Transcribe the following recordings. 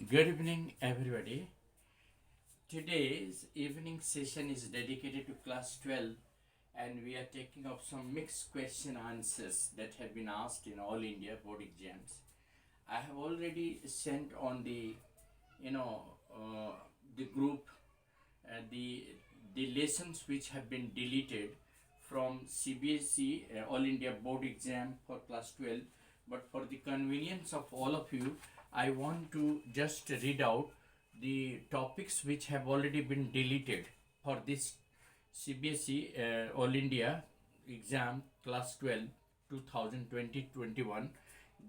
Good evening, everybody. Today's evening session is dedicated to class 12, and we are taking up some mixed question answers that have been asked in all India board exams. I have already sent on you know, uh, the group the lessons which have been deleted from CBSE All India Board exam for class 12. But for the convenience of all of you, I want to just read out the topics which have already been deleted for this CBSE All India exam class 12 2020-21.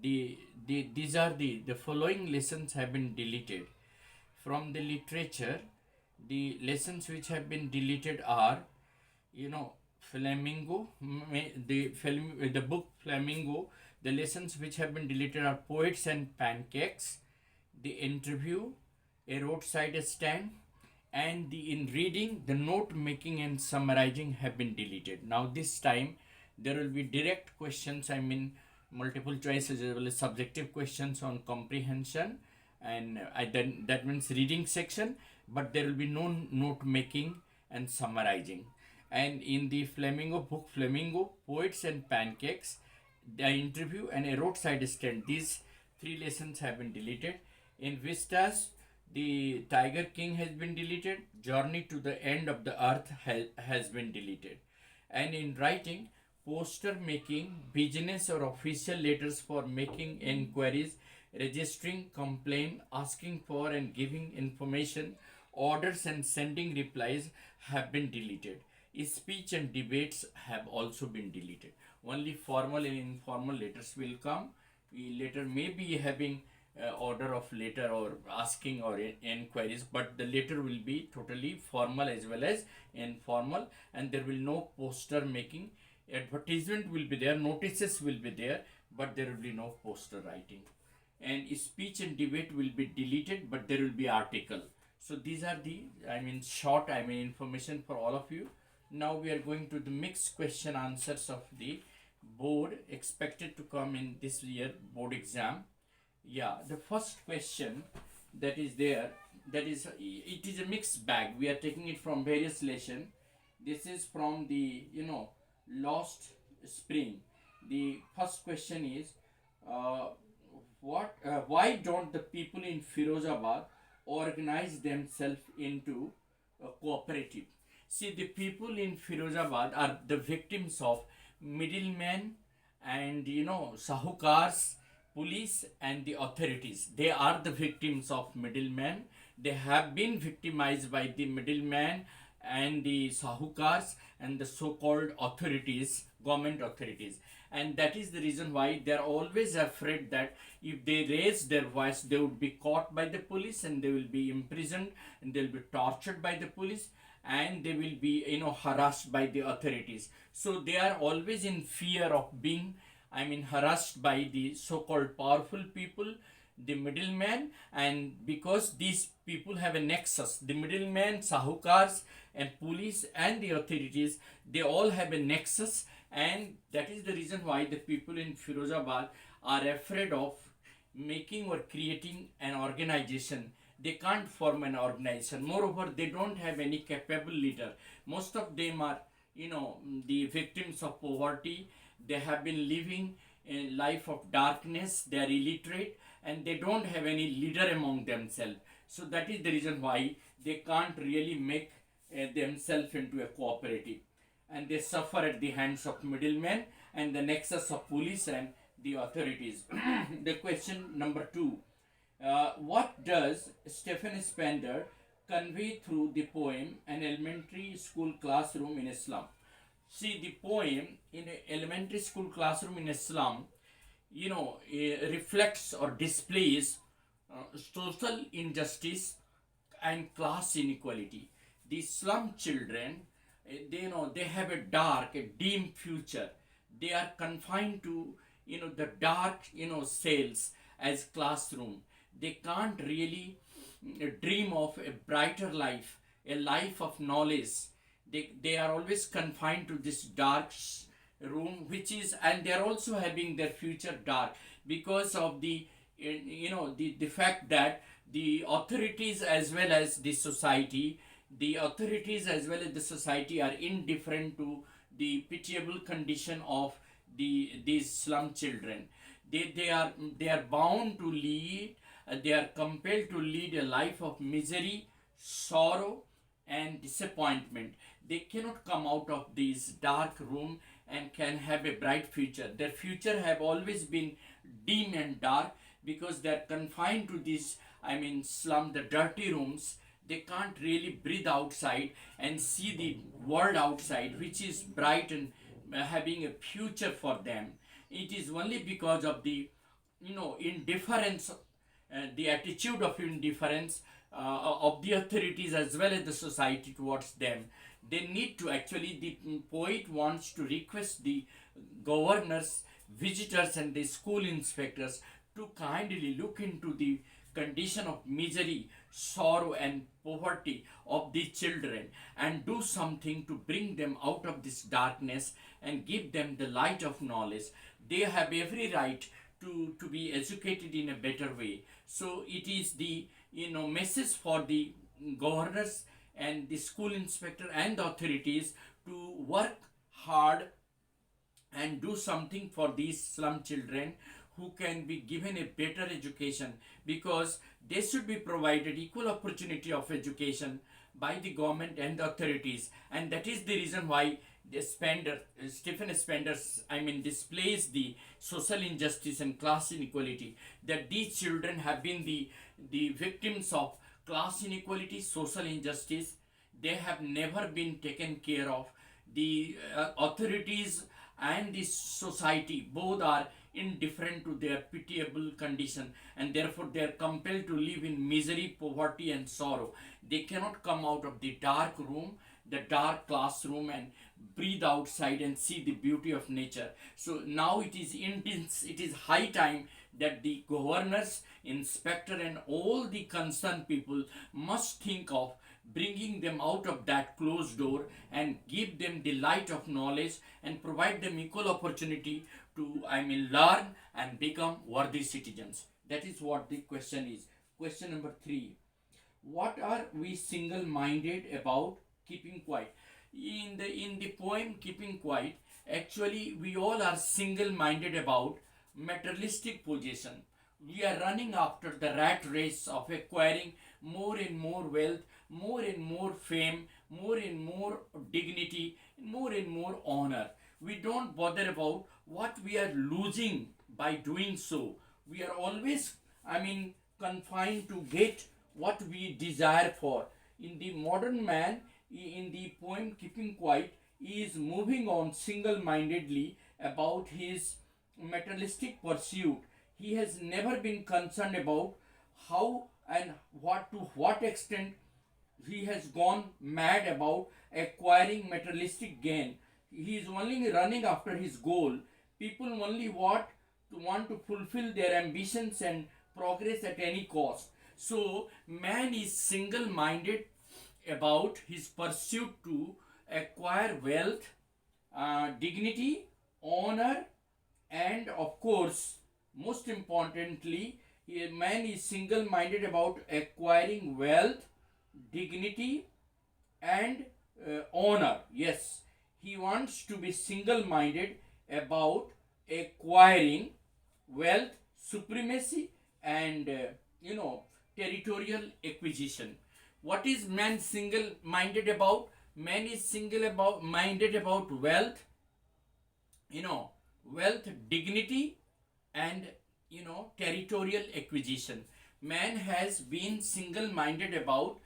These are the following lessons have been deleted from the literature. The lessons which have been deleted are, Flamingo, the book Flamingo. The lessons which have been deleted are Poets and Pancakes, the interview, a roadside stand, and the in reading, the note making and summarizing have been deleted. Now this time there will be direct questions, multiple choices as well as subjective questions on comprehension, and then that means reading section, but there will be no note making and summarizing. And in the Flamingo book, Flamingo, Poets and Pancakes, the interview, and a roadside stand, these three lessons have been deleted. In Vistas, the Tiger King has been deleted. Journey to the End of the Earth has been deleted. And in writing, poster making, business or official letters for making inquiries, registering complaint, asking for and giving information, orders and sending replies have been deleted. Speech and debates have also been deleted. Only formal and informal letters will come. We later may be having order of letter or asking or inquiries, but the letter will be totally formal as well as informal, and there will no poster making. Advertisement will be there, notices will be there, but there will be no poster writing. And speech and debate will be deleted, but there will be article. So these are the short information for all of you. Now we are going to the mixed question answers of the board expected to come in this year board exam. Yeah, the first question that is there, that is, it is a mixed bag. We are taking it from various lesson. This is from the Lost Spring. The first question is, why don't the people in Firozabad organize themselves into a cooperative? See, the people in Firozabad are the victims of middlemen and sahukars, police and the authorities. They are the victims of middlemen. They have been victimized by the middlemen and the sahukars and the so-called authorities, government authorities. And that is the reason why they are always afraid that if they raise their voice, they would be caught by the police and they will be imprisoned and they will be tortured by the police and they will be harassed by the authorities. So they are always in fear of being harassed by the so-called powerful people, the middlemen. And because these people have a nexus, the middlemen, sahukars and police and the authorities, they all have a nexus, and that is the reason why the people in Firozabad are afraid of making or creating an organization. They can't form an organization. Moreover, they don't have any capable leader. Most of them are the victims of poverty. They have been living a life of darkness. They are illiterate and they don't have any leader among themselves. So that is the reason why they can't really make themselves into a cooperative, and they suffer at the hands of middlemen and the nexus of police and the authorities. The question number 2, what does Stephen Spender convey through the poem An Elementary School Classroom in Islam? See, the poem in an elementary school classroom in Islam, reflects or displays social injustice and class inequality. The slum children, they have a dark, a dim future. They are confined to the dark cells as classroom. They can't really dream of a brighter life, a life of knowledge. They are always confined to this dark room, which is, and they are also having their future dark because of the the fact that The authorities as well as the society, are indifferent to the pitiable condition of these slum children. They are bound to lead, they are compelled to lead a life of misery, sorrow, and disappointment. They cannot come out of this dark room and can have a bright future. Their future have always been dim and dark because they are confined to this, I mean, slum, the dirty rooms. They can't really breathe outside and see the world outside, which is bright and having a future for them. It is only because of the, indifference, the attitude of indifference of the authorities as well as the society towards them. They need to actually, the poet wants to request the governors, visitors, and the school inspectors to kindly look into the condition of misery, sorrow, and poverty of the children and do something to bring them out of this darkness and give them the light of knowledge. They have every right to be educated in a better way. So it is the, message for the governors and the school inspector and the authorities to work hard and do something for these slum children who can be given a better education, because they should be provided equal opportunity of education by the government and the authorities. And that is the reason why Stephen Spender, I mean, displays the social injustice and class inequality, that these children have been the victims of class inequality, social injustice. They have never been taken care of. The authorities and the society both are indifferent to their pitiable condition, and therefore they are compelled to live in misery, poverty, and sorrow. They cannot come out of the dark room, the dark classroom, and breathe outside and see the beauty of nature. So now it is high time that the governors, inspector, and all the concerned people must think of bringing them out of that closed door and give them the light of knowledge and provide them equal opportunity to, I mean, learn and become worthy citizens. That is what the question is. Question number 3: what are we single minded about keeping quiet? In the poem Keeping Quiet, actually we all are single minded about materialistic possession. We are running after the rat race of acquiring more and more wealth, more and more fame, more and more dignity, more and more honor. We don't bother about what we are losing by doing so. We are always, I mean, confined to get what we desire for. In the modern man, in the poem Keeping Quiet, he is moving on single mindedly about his materialistic pursuit. He has never been concerned about how and what extent he has gone mad about acquiring materialistic gain. He is only running after his goal. People only want to fulfill their ambitions and progress at any cost. So man is single minded about his pursuit to acquire wealth, dignity, honor, and of course, most importantly, a man is single minded about acquiring wealth, dignity, and honor. Yes, he wants to be single minded about acquiring wealth, supremacy, and territorial acquisition. What is man single minded about? Man is minded about wealth, wealth, dignity, and territorial acquisition. Man has been single minded about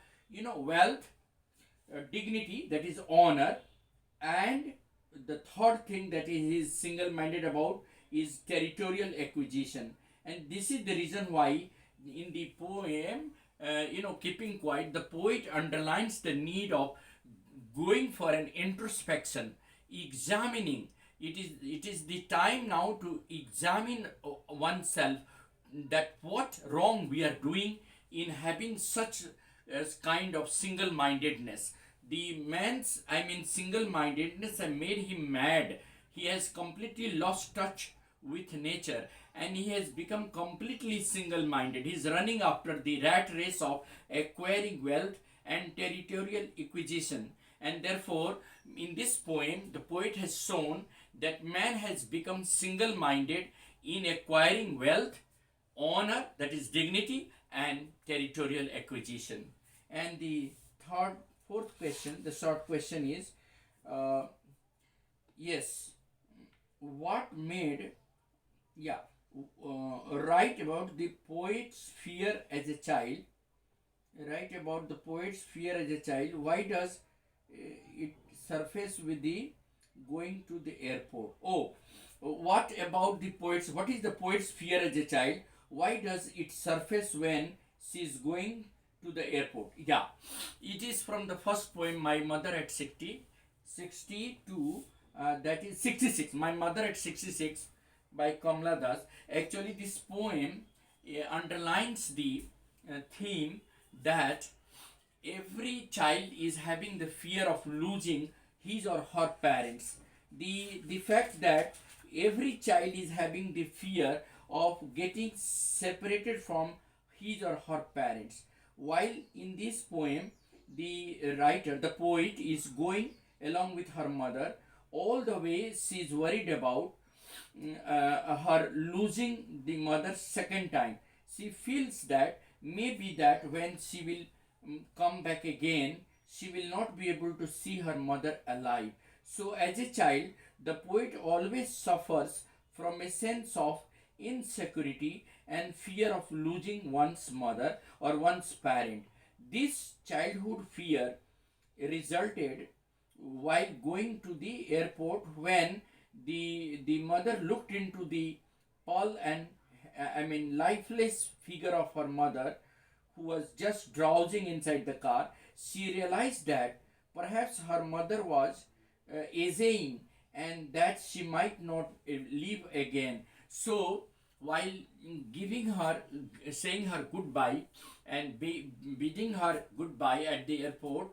wealth, dignity, that is honor, and the third thing that he is single minded about is territorial acquisition. And this is the reason why in the poem Keeping Quiet, the poet underlines the need of going for an introspection, examining. It is the time now to examine oneself, that what wrong we are doing in having such as kind of single mindedness. The man's, I mean, single mindedness has made him mad. He has completely lost touch with nature, and he has become completely single minded. He is running after the rat race of acquiring wealth and territorial acquisition. And therefore, in this poem, the poet has shown that man has become single minded in acquiring wealth, honor, that is dignity, and territorial acquisition. And the fourth question, the short question is, uh, yes, what made, yeah, write about the poet's fear as a child. Write about the poet's fear as a child. Why does it surface with the going to the airport? Oh, what about the poet's? What is the poet's fear as a child? Why does it surface when she is going to the airport? Yeah, it is from the first poem, My Mother at 62, that is 66. My Mother at 66 by Kamala Das. Actually, this poem underlines the theme that every child is having the fear of losing his or her parents. The fact that every child is having the fear of getting separated from his or her parents. While in this poem, the writer, the poet, is going along with her mother. All the way she is worried about her losing the mother second time. She feels that maybe that when she will come back again, she will not be able to see her mother alive. So as a child, the poet always suffers from a sense of insecurity and fear of losing one's mother or one's parent. This childhood fear resulted while going to the airport when the mother looked into the pale and lifeless figure of her mother, who was just drowsing inside the car. She realized that perhaps her mother was aging and that she might not live again. So while giving her, saying her goodbye and bidding her goodbye at the airport,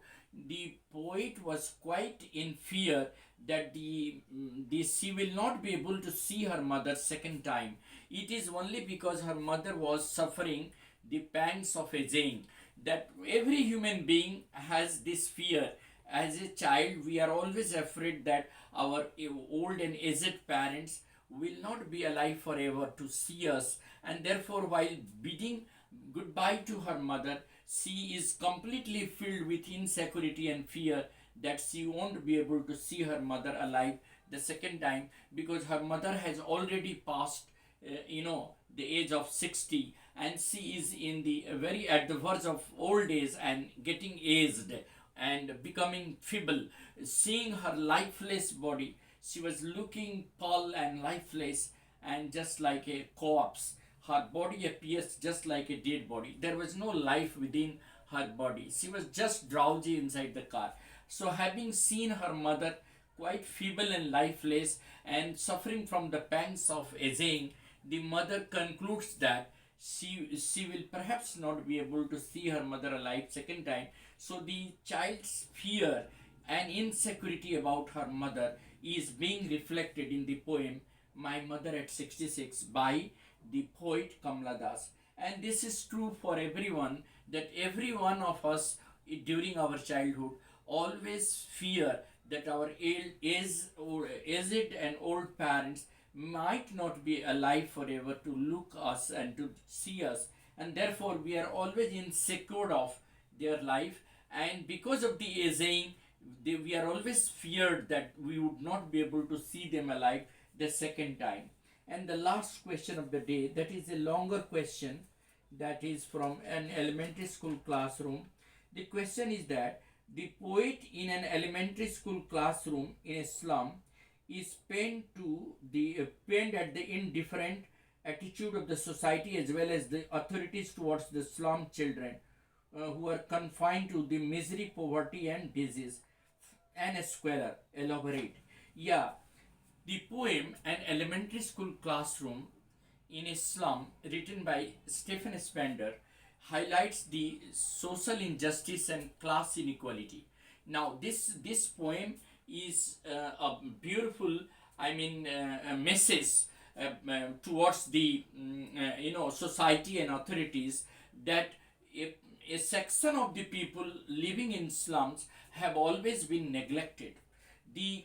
the poet was quite in fear that she will not be able to see her mother second time. It is only because her mother was suffering the pangs of aging. That every human being has this fear. As a child, we are always afraid that our old and aged parents will not be alive forever to see us, and therefore, while bidding goodbye to her mother, she is completely filled with insecurity and fear that she won't be able to see her mother alive the second time, because her mother has already passed, the age of 60, and she is in the very at the verge of old age and getting aged and becoming feeble. Seeing her lifeless body, she was looking pale and lifeless and just like a corpse. Her body appears just like a dead body. There was no life within her body. She was just drowsy inside the car. So, having seen her mother quite feeble and lifeless and suffering from the pangs of aging, the mother concludes that she will perhaps not be able to see her mother alive second time. So the child's fear and insecurity about her mother is being reflected in the poem My Mother at 66 by the poet Kamala Das. And this is true for everyone, that every one of us during our childhood always fear that our aged and old parents might not be alive forever to look us and to see us, and therefore we are always insecure of their life, and because of the aging, we are always feared that we would not be able to see them alive the second time. And the last question of the day, that is a longer question, that is from an elementary school classroom. The question is that the poet in an elementary school classroom in a slum is pained at the indifferent attitude of the society as well as the authorities towards the slum children who are confined to the misery, poverty, and disease. And a scholar, elaborate. Yeah, the poem An Elementary School Classroom in a Slum, written by Stephen Spender, highlights the social injustice and class inequality. Now, this poem is a beautiful, a message towards the society and authorities, that a section of the people living in slums have always been neglected. The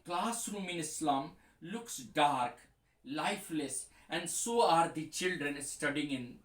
classroom in slum looks dark, lifeless, and so are the children studying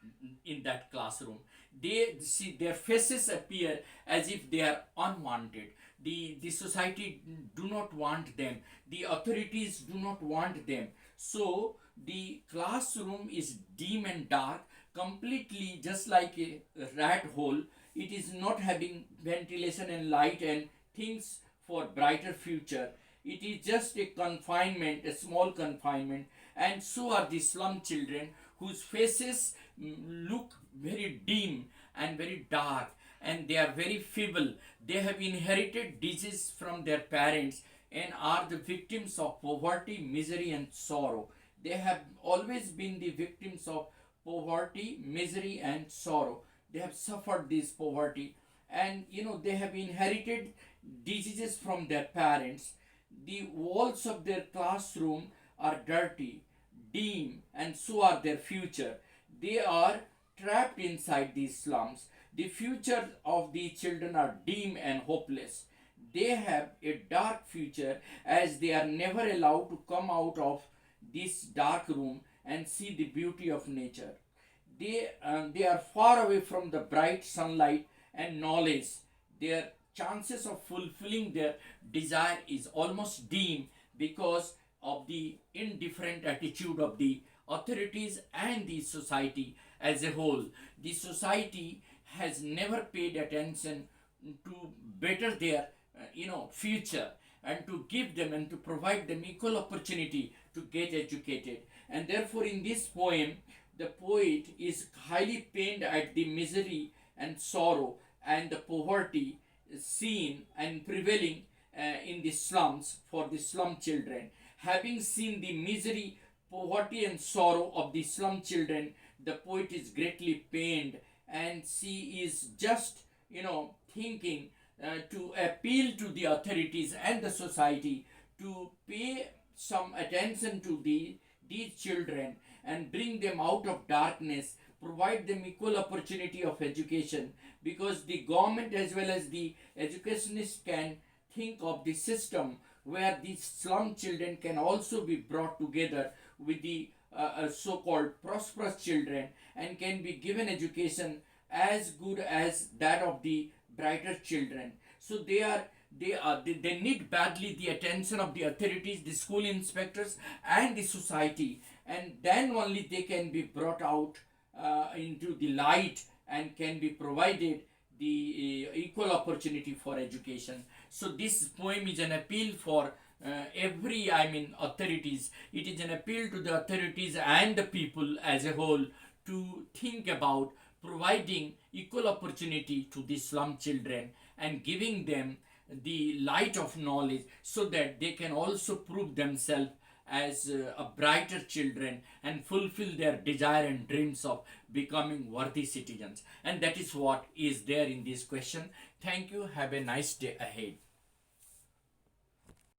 in that classroom. They see their faces appear as if they are unwanted. The society do not want them, the authorities do not want them. So the classroom is dim and dark, completely just like a rat hole. It is not having ventilation and light and things for brighter future. It is just a confinement, a small confinement. And so are the slum children, whose faces look very dim and very dark, and they are very feeble. They have inherited disease from their parents and are the victims of poverty, misery, and sorrow. They have always been the victims of poverty, misery, and sorrow. They have suffered this poverty, and they have inherited diseases from their parents. The walls of their classroom are dirty, dim, and so are their future. They are trapped inside these slums. The future of these children are dim and hopeless. They have a dark future, as they are never allowed to come out of this dark room and see the beauty of nature. They are far away from the bright sunlight and knowledge. Their chances of fulfilling their desire is almost dim because of the indifferent attitude of the authorities and the society as a whole. The society has never paid attention to better their future, and to give them and to provide them equal opportunity to get educated. And therefore in this poem, the poet is highly pained at the misery and sorrow and the poverty seen and prevailing in the slums for the slum children. Having seen the misery, poverty, and sorrow of the slum children, the poet is greatly pained, and she is just thinking to appeal to the authorities and the society to pay some attention to these children and bring them out of darkness, provide them equal opportunity of education, because the government as well as the educationists can think of the system where these slum children can also be brought together with the so-called prosperous children and can be given education as good as that of the brighter children. So they need badly the attention of the authorities, the school inspectors, and the society, and then only they can be brought out into the light and can be provided the equal opportunity for education. So this poem is an appeal for authorities. It is an appeal to the authorities and the people as a whole to think about providing equal opportunity to the slum children and giving them the light of knowledge so that they can also prove themselves as a brighter children and fulfill their desire and dreams of becoming worthy citizens. And that is what is there in this question. Thank you. Have a nice day ahead.